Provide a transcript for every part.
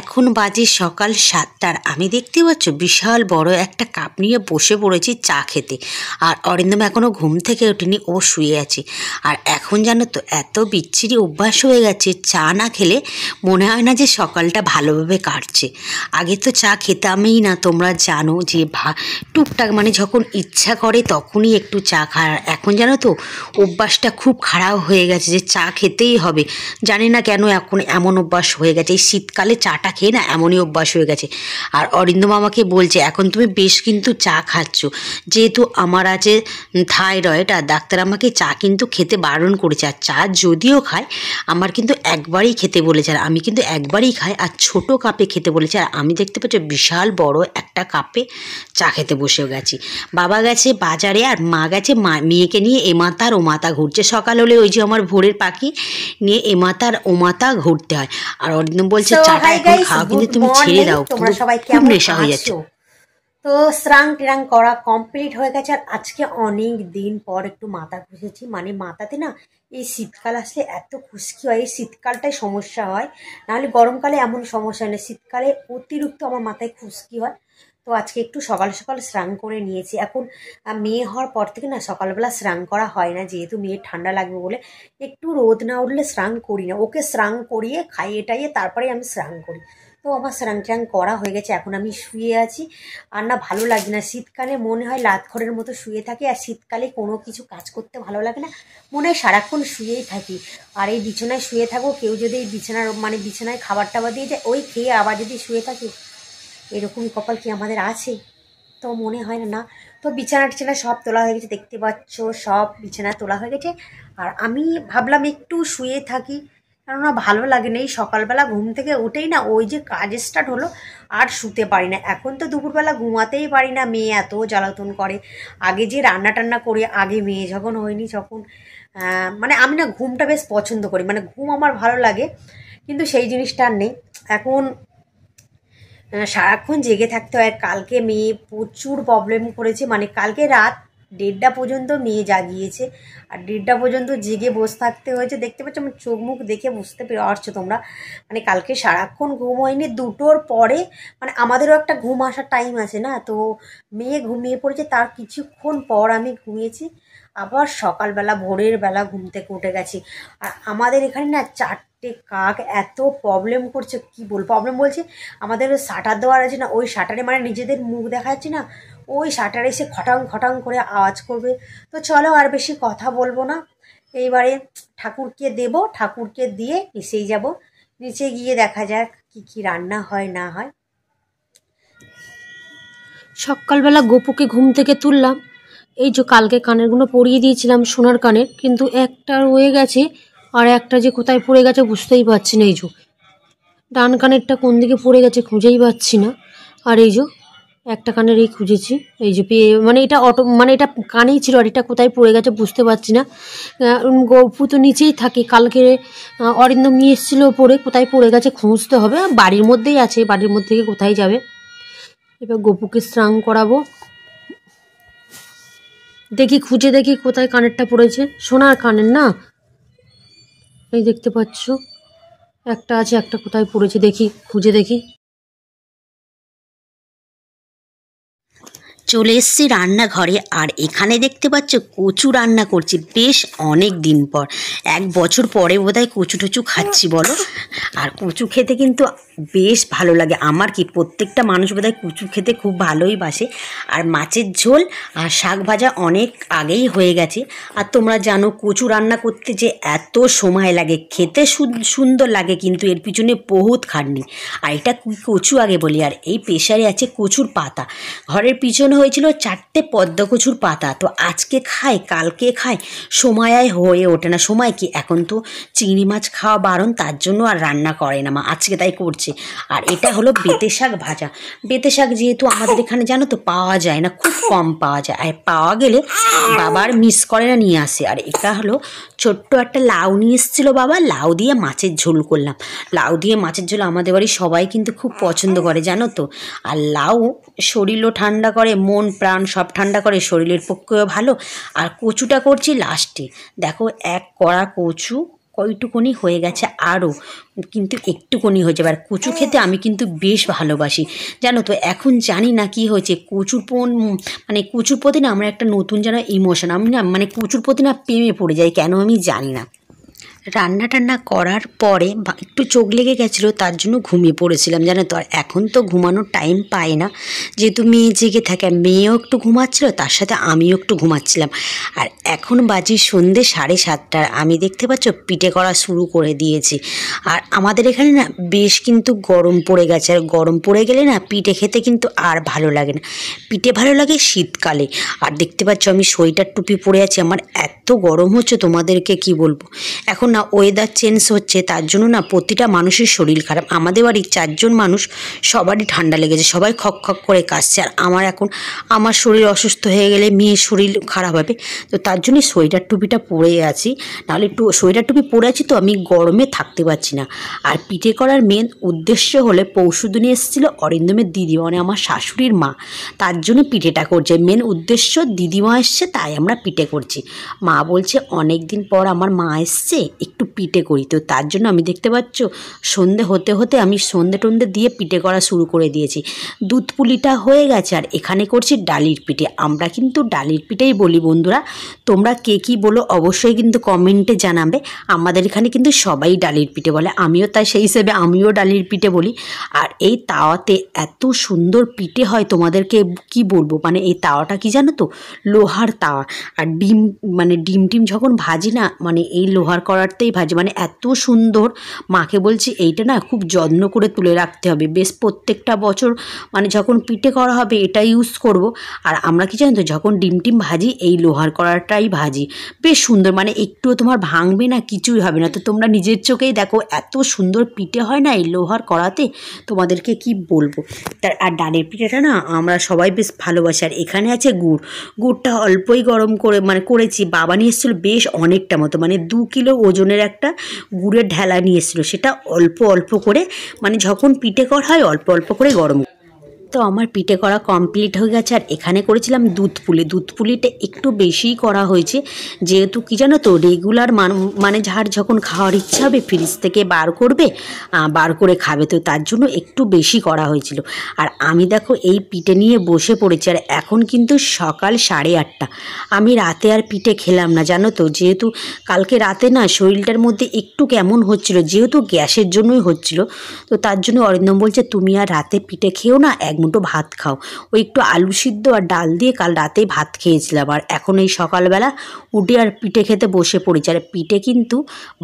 এখন বাজে সকাল ৭টার। আমি দেখতে পাচ্ছ বিশাল বড় একটা কাপ নিয়ে বসে পড়েছি চা খেতে। আর অরিন্দম এখনও ঘুম থেকে ওঠেনি, ও শুয়ে আছে। আর এখন জানো তো এত বিচ্ছিরি অভ্যাস হয়ে গেছে, চা না খেলে মনে হয় না যে সকালটা ভালোভাবে কাটছে। আগে তো চা খেতামই না, তোমরা জানো যে টুকটাক মানে যখন ইচ্ছা করে তখনই একটু চা খাওয়ার। এখন জানো তো অভ্যাসটা খুব খারাপ হয়ে গেছে যে চা খেতেই হবে। জানি না কেন এখন এমন অভ্যাস হয়ে গেছে, এই শীতকালে চাটা খেয়ে না এমনই অভ্যাস হয়ে গেছে। আর অরিন্দম আমাকে বলছে এখন তুমি বেশ কিন্তু চা খাচ্ছ, যেহেতু আমার আছে থাইরয়েড, আর ডাক্তার আমাকে চা কিন্তু খেতে বারণ করেছে। আর চা যদিও খায় আমার কিন্তু একবারই খেতে বলেছে, আর আমি কিন্তু একবারই খাই, আর ছোট কাপে খেতে বলেছে। আর আমি দেখতে পাচ্ছি বিশাল বড় একটা কাপে চা খেতে বসে গেছি। বাবা গেছে বাজারে, আর মা গেছে মেয়েকে নিয়ে এ মাথা আর ও মাথা ঘুরছে। সকাল হলে ওই যে আমার ভোরের পাখি নিয়ে এ মাথা আর ও মাথা ঘুরতে হয়। আর অরিন্দম বলছে চাটা এখন খাওয়া কিন্তু তুমি ছেড়ে দাও, তোমরা সবাই খুব নেশা হয়ে যাচ্ছে। তো স্নান টিরাং করা কমপ্লিট হয়ে গেছে। আর আজকে অনেক দিন পর একটু মাথা ঘুষেছি, মানে মাথাতে না এই শীতকাল আসলে এত খুশকি হয়, এই শীতকালটাই সমস্যা হয়, নাহলে গরমকালে এমন সমস্যা হয় না, শীতকালে অতিরিক্ত আমার মাথায় খুশকি হয়। তো আজকে একটু সকাল সকাল স্নান করে নিয়েছি। এখন মেয়ে হওয়ার পর থেকে না সকালবেলা স্নান করা হয় না, যেহেতু মেয়ের ঠান্ডা লাগবে বলে একটু রোদ না উঠলে স্নান করি না। ওকে স্নান করিয়ে খাইয়ে টাইয়ে তারপরে আমি স্নান করি। তো আমার স্নান টান করা হয়ে গেছে, এখন আমি শুয়ে আছি। আর না ভালো লাগে না, শীতকালে মনে হয় লাতখড়ের মতো শুয়ে থাকি। আর শীতকালে কোনো কিছু কাজ করতে ভালো লাগে না, মনে হয় সারাক্ষণ শুয়েই থাকি। আর এই বিছানায় শুয়ে থাকবো, কেউ যদি এই বিছানায় খাবার টাবার দিয়ে যায়, ওই খেয়ে আবার যদি শুয়ে থাকি, এরকমই কপাল কি আমাদের আছে? তো মনে হয় না। তো বিছানা টিছানা সব তোলা হয়ে গেছে, দেখতে পাচ্ছ সব বিছানা তোলা হয়ে গেছে। আর আমি ভাবলাম একটু শুয়ে থাকি, কেননা ভালো লাগে না। এই সকালবেলা ঘুম থেকে উঠেই না ওই যে কাজ স্টার্ট হলো, আর শুতে পারি না। এখন তো দুপুরবেলা ঘুমাতেই পারি না, মেয়ে এত জ্বালাতন করে। আগে যে রান্না টান্না করি, আগে মেয়ে যখন হয়নি যখন মানে আমি না ঘুমটা বেশ পছন্দ করি, মানে ঘুম আমার ভালো লাগে, কিন্তু সেই জিনিসটা আর নেই এখন। সারাক্ষণ জেগে থাকতে হয়। কালকে মেয়ে প্রচুর প্রবলেম করেছে, মানে কালকে রাত 1:30 পর্যন্ত মেয়ে জাগিয়েছে, আর 1:30 পর্যন্ত জেগে বসে থাকতে হয়েছে। দেখতে পাচ্ছ আমার চোখ মুখ দেখে বুঝতে পারছো তোমরা, মানে কালকে সারাক্ষণ ঘুম হয়নি। 2টোর পরে মানে আমাদেরও একটা ঘুম আসার টাইম আছে না, তো মেয়ে ঘুমিয়ে পড়েছে, তার কিছুক্ষণ পর আমি ঘুমিয়েছি। আবার সকালবেলা ভোরের বেলা ঘুম থেকে উঠে গেছি। আর আমাদের এখানে না 4টে কাক এত প্রবলেম করছে, কি বলবো প্রবলেম বলছে। আমাদের শাটার দেওয়ার আছে না, ওই শাটারে মানে নিজেদের মুখ দেখা যাচ্ছে না, ওই শাটারে এসে খটাং খটাং করে আওয়াজ করবে। তো চলো আর বেশি কথা বলবো না, এইবারে ঠাকুরকে দেব, ঠাকুরকে দিয়ে নিচেই যাব। নিচে গিয়ে দেখা যাক কি কি রান্না হয় না হয়। সকালবেলা গোপুকে ঘুম থেকে তুললাম। এই যে কালকে কানেরগুলো পরিয়ে দিয়েছিলাম সোনার কানের, কিন্তু একটা রয়ে গেছে, আর একটা যে কোথায় পড়ে গেছে বুঝতেই পারছি না। এই যে ডান কানেরটা কোন দিকে পড়ে গেছে খুঁজেই পাচ্ছি না। আর এই যে একটা কানের এই খুঁজেছি, এই যে পেয়ে, মানে এটা মানে এটা কানেই ছিল, আর এটা কোথায় পড়ে গেছে বুঝতে পারছি না। গপু তো নিচেই থাকে, কালকে অরিন্দম নিয়ে এসেছিল পড়ে, কোথায় পড়ে গেছে খুঁজতে হবে। বাড়ির মধ্যেই আছে, বাড়ির মধ্যে থেকে কোথায় যাবে। এবার গপুকে স্নান করাবো, দেখি খুঁজে দেখি কোথায় কানেরটা পড়েছে। সোনার কানের না, এই দেখতে পাচ্ছ একটা আছে, একটা কোথায় পড়েছে দেখি, খুঁজে দেখি। চলে এসছি রান্নাঘরে, আর এখানে দেখতে পাচ্ছ কচু রান্না করছি বেশ অনেক দিন পর। 1 বছর পরে বোধহয় কচু টচু খাচ্ছি বলো। আর কচু খেতে কিন্তু বেশ ভালো লাগে আমার, কি প্রত্যেকটা মানুষ বোধহয় কচু খেতে খুব ভালোই বাসে। আর মাছের ঝোল আর শাক ভাজা অনেক আগেই হয়ে গেছে। আর তোমরা জানো কচু রান্না করতে যে এত সময় লাগে, খেতে সুন্দর লাগে, কিন্তু এর পিছনে বহুত খাটনি। আর এটা কচু আগে বলি, আর এই প্রেসারে আছে কচুর পাতা। ঘরের পিছনে হয়েছিল 4টে পদ্ম কচুর পাতা, তো আজকে খাই কালকে খাই, সময় হয়ে ওঠে না। সময় কি, এখন তো চিংড়ি মাছ খাওয়া বারণ, তার জন্য আর রান্না করে না মা, আজকে তাই করছে। আর এটা হলো বেতে শাক ভাজা। বেতে শাক যেহেতু আমাদের এখানে জানো তো পাওয়া যায় না, খুব কম পাওয়া যায়, আর পাওয়া গেলে বাবার মিস করে না নিয়ে আসে। আর এটা হলো ছোট্ট একটা লাউ নিয়ে এসেছিলো বাবা, লাউ দিয়ে মাছের ঝোল করলাম। লাউ দিয়ে মাছের ঝোল আমাদের বাড়ির সবাই কিন্তু খুব পছন্দ করে জানো তো। আর লাউ শরীরও ঠান্ডা করে, মন প্রাণ সব ঠান্ডা করে, শরীরের পক্ষেও ভালো। আর কচুটা করছি লাস্টে, দেখো 1 কড়া কচু কয়টুকুনি হয়ে গেছে, আরও কিন্তু একটুকুনি হয়ে যাবে। আর কচু খেতে আমি কিন্তু বেশ ভালোবাসি জানো তো। এখন জানি না কি হয়েছে, মানে কচুর প্রতি না আমার একটা নতুন যেন ইমোশন, আমি না মানে কচুর প্রতি না প্রেমে পড়ে যাই, কেন আমি জানি না। রান্না টান্না করার পরে একটু চোখ লেগে গেছিলো, তার জন্য ঘুমিয়ে পড়েছিলাম জানো তো। আর এখন তো ঘুমানোর টাইম পাই না, যেহেতু মেয়ে জেগে থাকে, মেয়েও একটু ঘুমাচ্ছিলো, তার সাথে আমিও একটু ঘুমাচ্ছিলাম। আর এখন বাজি সন্ধ্যে 7:30। আমি দেখতে পাচ্ছ পিঠে করা শুরু করে দিয়েছি। আর আমাদের এখানে না বেশ কিন্তু গরম পড়ে গেছে, আর গরম পড়ে গেলে না পিঠে খেতে কিন্তু আর ভালো লাগে না। পিঠে ভালো লাগে শীতকালে। আর দেখতে পাচ্ছ আমি সোয়েটার টুপি পরে আছি, আমার এত গরম হচ্ছে তোমাদেরকে কি বলবো। এখন না ওয়েদার চেঞ্জ হচ্ছে, তার জন্য না প্রতিটা মানুষের শরীর খারাপ। আমাদের বাড়ির 4 জন মানুষ, সবারই ঠান্ডা লেগেছে, সবাই খক খক করে কাশছে। আর আমার শরীর অসুস্থ হয়ে গেলে মেয়ের শরীর খারাপ হবে, তো তার জন্যই সোয়েটার টুপিটা পরে আছি। নাহলে সোয়েটার টুপি পরে আছি তো আমি গরমে থাকতে পারছি না। আর পিঠে করার মেন উদ্দেশ্য হলে পরশুদিনে এসেছিলো অরিন্দমের দিদিমা, মানে আমার শাশুড়ির মা, তার জন্য পিঠেটা করছে। মেন উদ্দেশ্য দিদিমা এসছে তাই আমরা পিঠে করছি। মা বলছে অনেক দিন পর আমার মা এসছে, একটু পিঠে করি। তো তার জন্য আমি দেখতে পাচ্ছ সন্ধে হতে হতে আমি সন্ধে টন্ধে দিয়ে পিঠে করা শুরু করে দিয়েছি। দুধ পুলিটা হয়ে গেছে, আর এখানে করছি ডালির পিঠে। আমরা কিন্তু ডালির পিঠেই বলি বন্ধুরা, তোমরা কে কী বলো অবশ্যই কিন্তু কমেন্টে জানাবে। আমাদের এখানে কিন্তু সবাই ডালির পিঠে বলে, আমিও তাই সেই হিসেবে আমিও ডালির পিঠে বলি। আর এই তাওয়াতে এত সুন্দর পিঠে হয় তোমাদেরকে কি বলবো, মানে এই তাওয়াটা কি জানো তো, লোহার তাওয়া। আর ডিম যখন ভাজি না, মানে এই লোহার কড়াতেই ভাজি, মানে এত সুন্দর। মাকে বলছি এইটা না খুব যত্ন করে তুলে রাখতে হবে, বেশ প্রত্যেকটা বছর মানে যখন পিঠে করা হবে এটা ইউজ করব। আর আমরা কি জানো তো, যখন ডিম ভাজি এই লোহার কড়াটাই ভাজি, বেশ সুন্দর, মানে একটুও তোমার ভাঙবে না, কিছুই হবে না। তো তোমরা নিজের চোখেই দেখো এত সুন্দর পিঠে হয় না এই লোহার কড়াতে, তোমাদেরকে কি বলবো। আর ডালের পিঠেটা না আমরা সবাই বেশ ভালোবাসি। আর এখানে আছে গুড়টা অল্পই গরম করে মানে করেছি। বাবা নিয়ে এসেছিলো বেশ অনেকটা মতো, মানে 2 কিলো ওজনের একটা গুড়ের ঢেলা নিয়ে এসেছিলো, সেটা অল্প অল্প করে, মানে যখন পিঠে করা হয় অল্প অল্প করে গরম। তো আমার পিঠে করা কমপ্লিট হয়ে গেছে। আর এখানে করেছিলাম দুধ পুলিটা একটু বেশিই করা হয়েছে, যেহেতু কি জানো তো রেগুলার মানে যার যখন খাওয়ার ইচ্ছা হবে ফ্রিজ থেকে বার করে খাবে, তো তার জন্য একটু বেশি করা হয়েছিল। আর আমি দেখো এই পিঠে নিয়ে বসে পড়েছি। আর এখন কিন্তু সকাল 8:30। আমি রাতে আর পিঠে খেলাম না জানো তো, যেহেতু কালকে রাতে না শরীরটার মধ্যে একটু কেমন হচ্ছিল, যেহেতু গ্যাসের জন্যই হচ্ছিল। তো তার জন্য অরিন্দম বলছে তুমি আর রাতে পিঠে খেও না, এক মুঠো ভাত খাও। ওই একটু আলু সিদ্ধ আর ডাল দিয়ে কাল রাতেই ভাত খেয়েছিলাম। আর এখন এই সকালবেলা উঠে আর পিঠে খেতে বসে পড়েছি। আর পিঠে কিন্তু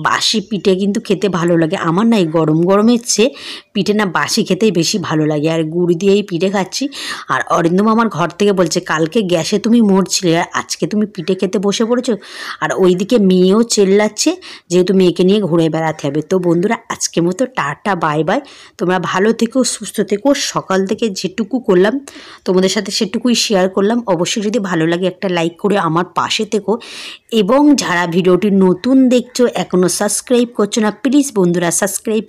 বাসি পিঠে কিন্তু খেতে ভালো লাগে আমার, না এই গরমের চেয়ে পিঠে না বাসি খেতেই বেশি ভালো লাগে। আর গুড় দিয়েই পিঠে খাচ্ছি। আর অরিন্দম আমার ঘর থেকে বলছে কালকে গ্যাসে তুমি মরছিলে, আর আজকে তুমি পিঠে খেতে বসে পড়েছো। আর ওইদিকে মেয়েও চেল্লাচ্ছে, যেহেতু মেয়েকে নিয়ে ঘুরে বেড়াতে হবে। তো বন্ধুরা আজকের মতো টাটা বাই বাই, তোমরা ভালো থেকো, সুস্থ থেকো। সকাল থেকে যেটুকু করলাম তোমাদের সাথে সেটুকুই শেয়ার করলাম। অবশ্যই যদি ভালো লাগে একটা লাইক করে আমার পাশে থেকো, এবং যারা ভিডিওটি নতুন দেখছো এখনও সাবস্ক্রাইব করছো না, প্লিজ বন্ধুরা সাবস্ক্রাইব